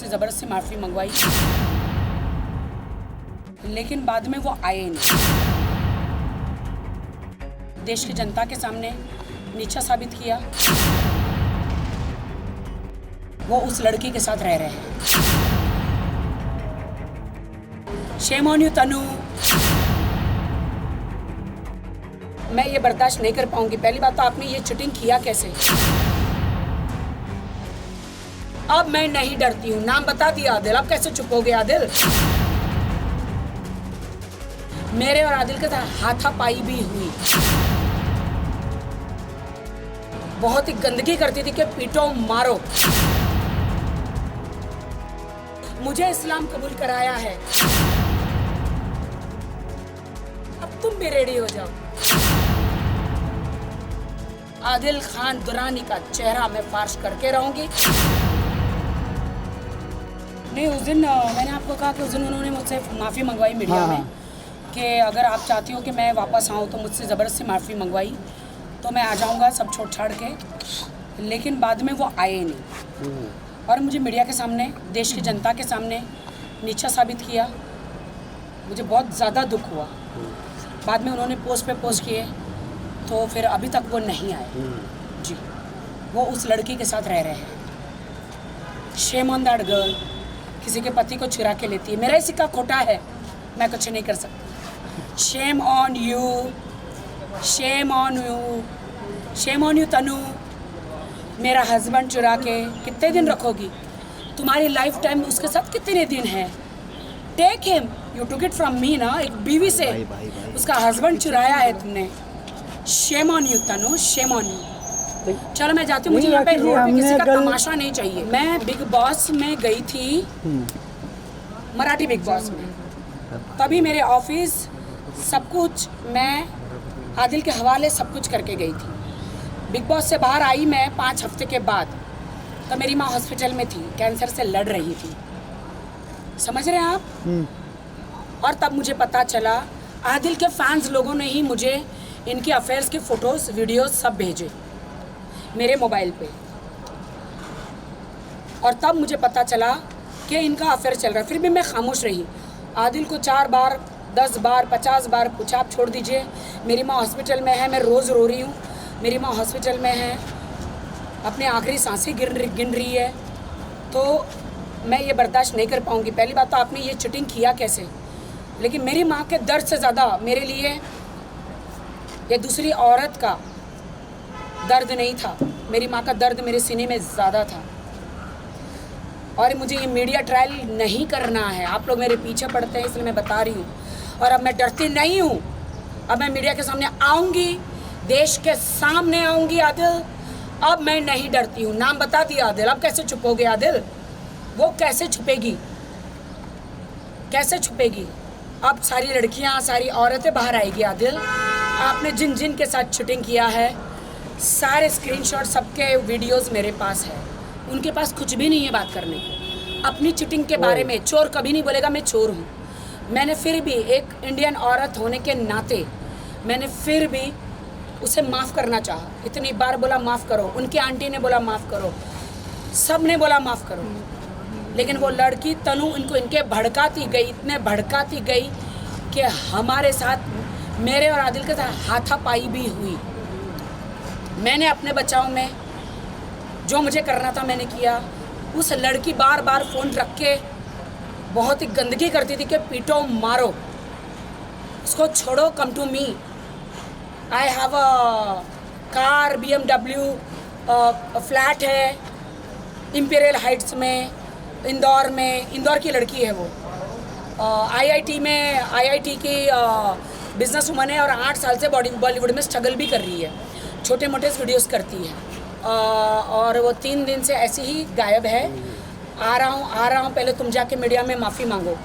मुझसे ज़बरदस्ती माफ़ी मंगवाई, लेकिन बाद में वो आए नहीं। देश की जनता के सामने नीचा साबित किया। वो उस लड़की के साथ रह रहे हैं। शेम ऑन यू तनु। मैं ये बर्दाश्त नहीं कर पाऊंगी। पहली बात तो आपने ये चीटिंग किया कैसे? अब मैं नहीं डरती हूँ। नाम बता दिया आदिल। अब कैसे चुप हो गया आदिल? मेरे और आदिल के साथ हाथापाई भी हुई। बहुत ही गंदगी करती थी कि पीटो मारो। मुझे इस्लाम कबूल कराया है। अब तुम भी रेडी हो जाओ। आदिल खान दुरानी का चेहरा मैं फार्श करके रहूंगी। नहीं, उस दिन मैंने आपको कहा कि उस दिन उन्होंने मुझसे माफ़ी मंगवाई मीडिया में कि अगर आप चाहती हो कि मैं वापस आऊँ तो मुझसे ज़बरदस्ती माफ़ी मंगवाई तो मैं आ जाऊँगा सब छोड़ छाड़ के, लेकिन बाद में वो आए नहीं और मुझे मीडिया के सामने, देश की जनता के सामने नीचा साबित किया। मुझे बहुत ज़्यादा दुख हुआ। बाद में उन्होंने पोस्ट पे पोस्ट किए तो फिर अभी तक वो नहीं आए। जी, वो उस लड़की के साथ रह रहे हैं। Shame on that girl. किसी के पति को चुरा के लेती है। मेरा ही सिक्का खोटा है, मैं कुछ नहीं कर सकती। Shame on you, shame on you, shame on you Tanu. मेरा हस्बैंड चुरा के कितने दिन रखोगी? तुम्हारी लाइफ टाइम उसके साथ कितने दिन है? Take him, you took it from me ना। एक बीवी से उसका हस्बैंड चुराया है तुमने। Shame on you Tanu, shame on you. चलो मैं जाती हूँ, मुझे यहाँ पे रोड पे किसी का तमाशा नहीं चाहिए। मैं बिग बॉस में गई थी, मराठी बिग बॉस में, तभी मेरे ऑफिस सब कुछ मैं आदिल के हवाले सब कुछ करके गई थी। बिग बॉस से बाहर आई मैं 5 हफ्ते के बाद, तो मेरी माँ हॉस्पिटल में थी, कैंसर से लड़ रही थी। समझ रहे हैं आप? और तब मुझे पता चला आदिल के फैंस लोगों ने ही मुझे इनके अफेयर्स के फ़ोटोज़ वीडियोज़ सब भेजे मेरे मोबाइल पे, और तब मुझे पता चला कि इनका अफेयर चल रहा है। फिर भी मैं खामोश रही। आदिल को 4 बार, 10 बार, 50 बार पूछा, आप छोड़ दीजिए, मेरी माँ हॉस्पिटल में है, मैं रोज़ रो रही हूँ, मेरी माँ हॉस्पिटल में है, अपने आखिरी सांसें गिन रही है, तो मैं ये बर्दाश्त नहीं कर पाऊँगी। पहली बात तो आपने ये चीटिंग किया कैसे? लेकिन मेरी माँ के दर्द से ज़्यादा मेरे लिए ये दूसरी औरत का दर्द नहीं था। मेरी माँ का दर्द मेरे सीने में ज़्यादा था। और मुझे ये मीडिया ट्रायल नहीं करना है। आप लोग मेरे पीछे पड़ते हैं इसलिए मैं बता रही हूँ। और अब मैं डरती नहीं हूँ। अब मैं मीडिया के सामने आऊँगी, देश के सामने आऊँगी आदिल। अब मैं नहीं डरती हूँ। नाम बता दिया आदिल। अब कैसे छुप हो गया आदिल? वो कैसे छुपेगी? कैसे छुपेगी? अब सारी लड़कियाँ, सारी औरतें बाहर आएगी आदिल। आपने जिन जिन के साथ चीटिंग किया है, सारे स्क्रीनशॉट, सबके वीडियोस मेरे पास है। उनके पास कुछ भी नहीं है बात करने को अपनी चीटिंग के बारे में। चोर कभी नहीं बोलेगा मैं चोर हूँ। मैंने फिर भी एक इंडियन औरत होने के नाते मैंने फिर भी उसे माफ़ करना चाहा। इतनी बार बोला माफ़ करो, उनकी आंटी ने बोला माफ़ करो, सब ने बोला माफ़ करो, लेकिन वो लड़की तनु इनको इनके भड़काती गई, इतने भड़काती गई कि हमारे साथ, मेरे और आदिल के साथ हाथापाई भी हुई। मैंने अपने बचाव में जो मुझे करना था मैंने किया। उस लड़की बार बार फ़ोन रख के बहुत ही गंदगी करती थी कि पीटो मारो, उसको छोड़ो, come to me. I have a car, BMW, flat है इंपीरियल हाइट्स में, इंदौर में। इंदौर की लड़की है वो। IIT में, IIT की बिजनेस वुमन है और 8 साल से बॉलीवुड में स्ट्रगल भी कर रही है। छोटे मोटे वीडियोस करती है। और वो 3 दिन से ऐसे ही गायब है। आ रहा हूँ, पहले तुम जाके मीडिया में माफ़ी मांगो।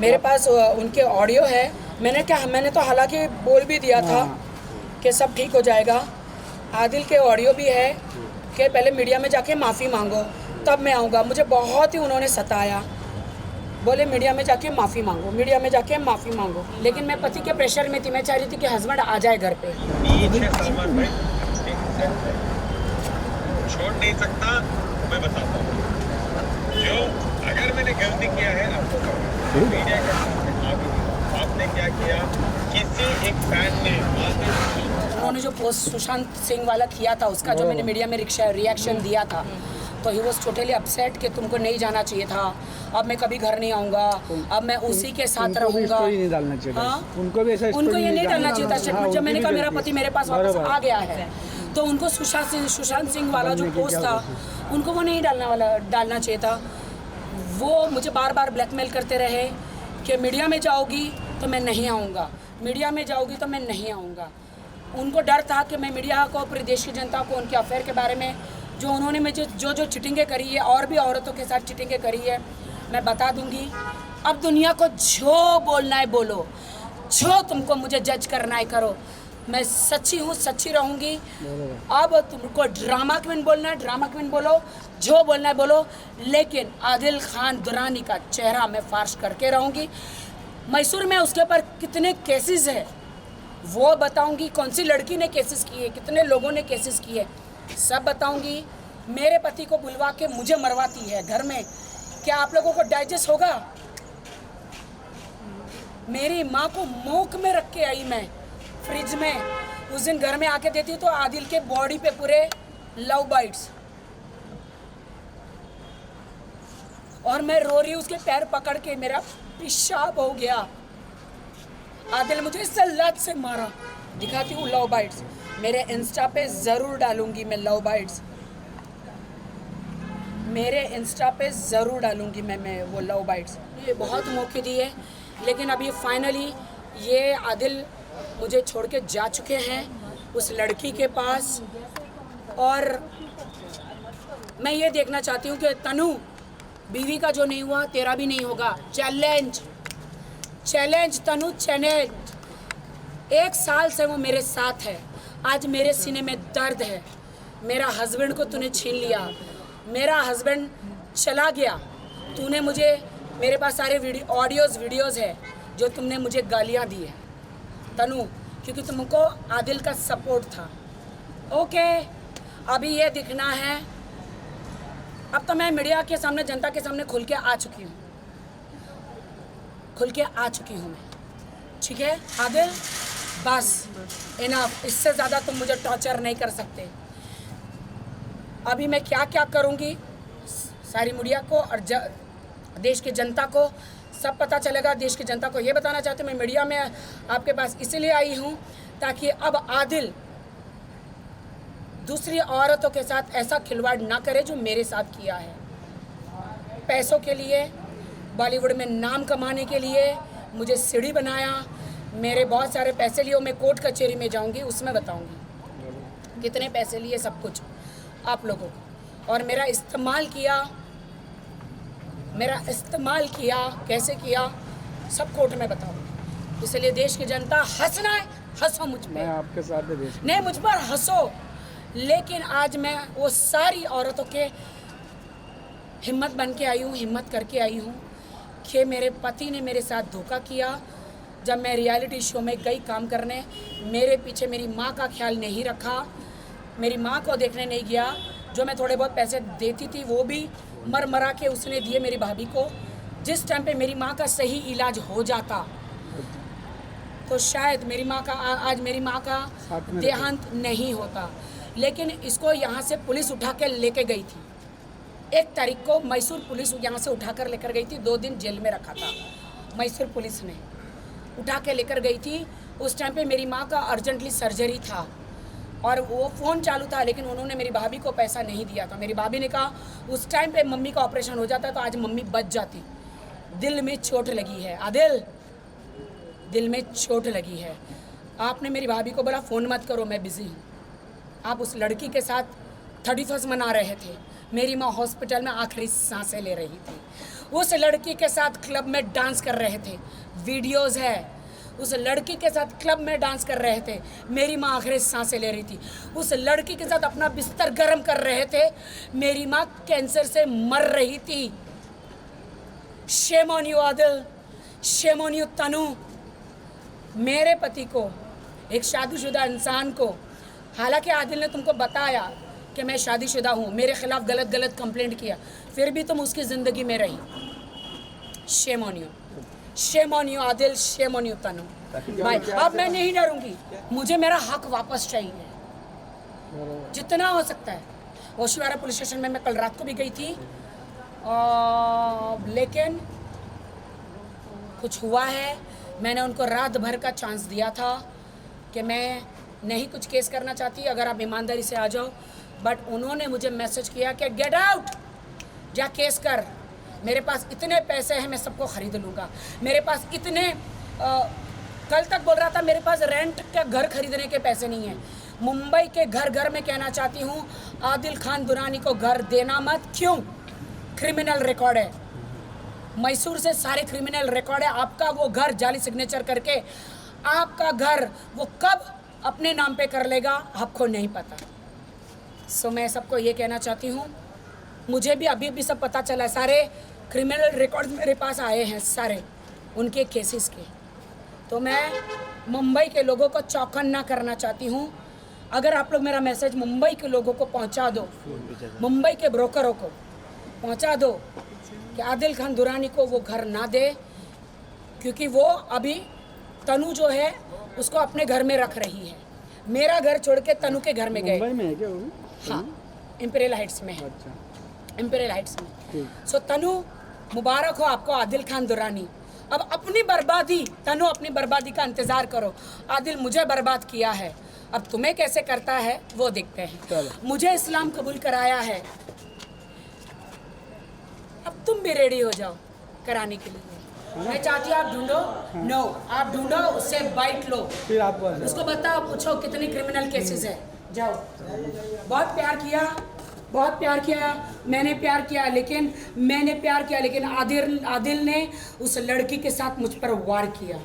मेरे पास उनके ऑडियो है। मैंने तो हालांकि बोल भी दिया था कि सब ठीक हो जाएगा। आदिल के ऑडियो भी है कि पहले मीडिया में जाके माफ़ी मांगो तब मैं आऊँगा। मुझे बहुत ही उन्होंने सताया, बोले मीडिया में जाके माफ़ी मांगो, मीडिया में जाके माफ़ी मांगो। लेकिन मैं पति के प्रेशर में थी। मैं चाह रही थी कि हस्बैंड आ जाए घर पे। छोड़ नहीं सकता, मैं बताता हूँ। जो अगर मैंने गलती किया है आपको पता है। मीडिया के सामने आपने क्या किया, किसी एक फैन ने उन्होंने जो पोस्ट सुशांत सिंह वाला किया था उसका जो मैंने मीडिया में रिएक्शन दिया था, तो ही वॉज टोटली अपसेट कि तुमको नहीं जाना चाहिए था, अब मैं कभी घर नहीं आऊँगा, अब मैं उसी के साथ रहूँगा। नहीं डालना चाहिए था। उनको भी ऐसा उनको ये नहीं डालना चाहिए था स्टेटमेंट। जब मैंने कहा मेरा गलती पति मेरे पास वापस आ गया है, तो उनको सुशांत सिंह वाला जो पोस्ट था उनको वो नहीं डालना चाहिए था। वो मुझे बार बार ब्लैकमेल करते रहे कि मीडिया में जाओगी तो मैं नहीं आऊँगा, मीडिया में जाओगी तो मैं नहीं आऊँगा। उनको डर था कि मैं मीडिया को, पूरे देश की जनता को उनके अफेयर के बारे में, जो उन्होंने मुझे जो चिटिंगें करी है और भी औरतों के साथ चिटिंगें करी है, मैं बता दूंगी। अब दुनिया को जो बोलना है बोलो, जो तुमको मुझे जज करना है करो, मैं सच्ची हूँ, सच्ची रहूँगी। अब तुमको ड्रामा क्वीन बोलना है ड्रामा क्वीन बोलो, जो बोलना है बोलो, लेकिन आदिल खान दुरानी का चेहरा मैं फार्श करके रहूँगी। मैसूर में उसके ऊपर कितने केसेस है वो बताऊंगी, कौन सी लड़की ने केसेस किए, कितने लोगों ने केसेस किए, सब बताऊंगी। मेरे पति को बुलवा के मुझे मरवाती है घर में, क्या आप लोगों को डाइजेस्ट होगा? मेरी माँ को मोक में रख के आई मैं फ्रिज में, उस दिन घर में आके देती तो आदिल के बॉडी पे पूरे लव बाइट्स, और मैं रो रही हूँ उसके पैर पकड़ के, मेरा पेशाब हो गया। आदिल मुझे इस लत से मारा। दिखाती हूँ लव बाइट्स, मेरे इंस्टा पे ज़रूर डालूंगी मैं लव बाइट्स, मेरे इंस्टा पे ज़रूर डालूंगी मैं वो लव बाइट्स। ये बहुत मौके दिए, लेकिन अब ये फाइनली ये आदिल मुझे छोड़ के जा चुके हैं उस लड़की के पास। और मैं ये देखना चाहती हूँ कि तनु, बीवी का जो नहीं हुआ तेरा भी नहीं होगा। चैलेंज तनु, चैलेंज। 1 साल से वो मेरे साथ है, आज मेरे सीने में दर्द है। मेरा हस्बैंड को तूने छीन लिया, मेरा हस्बैंड चला गया, तूने मुझे, मेरे पास सारे वीडियोज़ है जो तुमने मुझे गालियाँ दी है तनु, क्योंकि तुमको आदिल का सपोर्ट था। ओके, अभी ये दिखना है। अब तो मैं मीडिया के सामने, जनता के सामने खुल के आ चुकी हूँ मैं, ठीक है आदिल, बस इनफ, इससे ज़्यादा तुम मुझे टॉर्चर नहीं कर सकते। अभी मैं क्या क्या करूँगी सारी मीडिया को और देश की जनता को सब पता चलेगा। देश की जनता को ये बताना चाहती हूँ, मैं मीडिया में आपके पास इसलिए आई हूँ ताकि अब आदिल दूसरी औरतों के साथ ऐसा खिलवाड़ ना करे जो मेरे साथ किया है। पैसों के लिए, बॉलीवुड में नाम कमाने के लिए मुझे सीढ़ी बनाया, मेरे बहुत सारे पैसे लिए। मैं कोर्ट कचहरी में जाऊंगी, उसमें बताऊंगी कितने पैसे लिए, सब कुछ आप लोगों को। और मेरा इस्तेमाल किया कैसे किया, सब कोर्ट में बताऊंगी। इसलिए देश की जनता, हंसना है हंसो मुझ मैं पर, आपके साथ है देश। नहीं मुझ पर हंसो, लेकिन आज मैं वो सारी औरतों के हिम्मत बन के आई हूँ, हिम्मत करके आई हूँ कि मेरे पति ने मेरे साथ धोखा किया। जब मैं रियलिटी शो में गई काम करने, मेरे पीछे मेरी माँ का ख्याल नहीं रखा, मेरी माँ को देखने नहीं गया। जो मैं थोड़े बहुत पैसे देती थी वो भी मरा के उसने दिए मेरी भाभी को। जिस टाइम पे मेरी माँ का सही इलाज हो जाता तो शायद मेरी माँ का आज मेरी माँ का देहांत नहीं होता। लेकिन इसको यहाँ से पुलिस उठा के लेके गई थी। 1 तारीख को मैसूर पुलिस यहाँ से उठा कर लेकर गई थी, 2 दिन जेल में रखा था। मैसूर पुलिस ने उठा के लेकर गई थी। उस टाइम पे मेरी माँ का अर्जेंटली सर्जरी था और वो फ़ोन चालू था, लेकिन उन्होंने मेरी भाभी को पैसा नहीं दिया था। मेरी भाभी ने कहा उस टाइम पे मम्मी का ऑपरेशन हो जाता तो आज मम्मी बच जाती। दिल में चोट लगी है आदिल, दिल में चोट लगी है। आपने मेरी भाभी को बोला फ़ोन मत करो, मैं बिज़ी हूँ। आप उस लड़की के साथ 31st मना रहे थे। मेरी माँ हॉस्पिटल में आखिरी सांसें ले रही थी। उस लड़की के साथ क्लब में डांस कर रहे थे, वीडियोज़ है। उस लड़की के साथ क्लब में डांस कर रहे थे, मेरी माँ आखिरी सांसें ले रही थी। उस लड़की के साथ अपना बिस्तर गर्म कर रहे थे, मेरी माँ कैंसर से मर रही थी। Shame on you Adil, shame on you Tanu. मेरे पति को, एक शादीशुदा इंसान को, हालांकि आदिल ने तुमको बताया कि मैं शादीशुदा हूँ, मेरे खिलाफ गलत कंप्लेंट किया, फिर भी तुम उसकी ज़िंदगी में रही। Shame on you, shame on you Adil, shame on you Tanu. भाई अब मैं नहीं डरूंगी, मुझे मेरा हक वापस चाहिए जितना हो सकता है। ओशिवारा पुलिस स्टेशन में मैं कल रात को भी गई थी, लेकिन कुछ हुआ है। मैंने उनको रात भर का चांस दिया था कि मैं नहीं कुछ केस करना चाहती, अगर आप ईमानदारी से आ जाओ, बट उन्होंने मुझे मैसेज किया कि गेट आउट, जा केस कर, मेरे पास इतने पैसे हैं, मैं सबको ख़रीद लूँगा, मेरे पास इतने कल तक बोल रहा था मेरे पास रेंट का घर खरीदने के पैसे नहीं हैं। मुंबई के घर घर में कहना चाहती हूँ, आदिल खान दुरानी को घर देना मत। क्यों? क्रिमिनल रिकॉर्ड है, मैसूर से सारे क्रिमिनल रिकॉर्ड है। आपका वो घर जाली सिग्नेचर करके आपका घर वो कब अपने नाम पे कर लेगा आपको नहीं पता। सो मैं सबको ये कहना चाहती हूँ, मुझे भी अभी भी सब पता चला है, सारे क्रिमिनल रिकॉर्ड मेरे पास आए हैं, सारे उनके केसेस के। तो मैं मुंबई के लोगों को चौकन्ना करना चाहती हूँ। अगर आप लोग मेरा मैसेज मुंबई के लोगों को पहुँचा दो, मुंबई के ब्रोकरों को पहुँचा दो कि आदिल खान दुरानी को वो घर ना दे, क्योंकि वो अभी तनु जो है उसको अपने घर में रख रही है। मेरा घर छोड़ के तनु के घर में गए। मुंबई में है क्या वो? हाँ, इंपीरियल हाइट्स में है। अच्छा, इंपीरियल हाइट्स में। ठीक। सो तनु, मुबारक हो आपको आदिल खान दुरानी। अब अपनी बर्बादी, तनु अपनी बर्बादी का इंतज़ार करो। आदिल मुझे बर्बाद किया है, अब तुम्हें कैसे करता है वो देखते हैं। मुझे इस्लाम कबूल कराया है, अब तुम भी रेडी हो जाओ कराने के लिए। मैं चाहती हूँ आप ढूंढो, नो आप ढूंढो, उससे बाइट लो, फिर आपको उसको बताओ, पूछो कितनी क्रिमिनल केसेस है, जाओ। बहुत प्यार किया, बहुत प्यार किया, मैंने प्यार किया, लेकिन आदिल ने उस लड़की के साथ मुझ पर वार किया।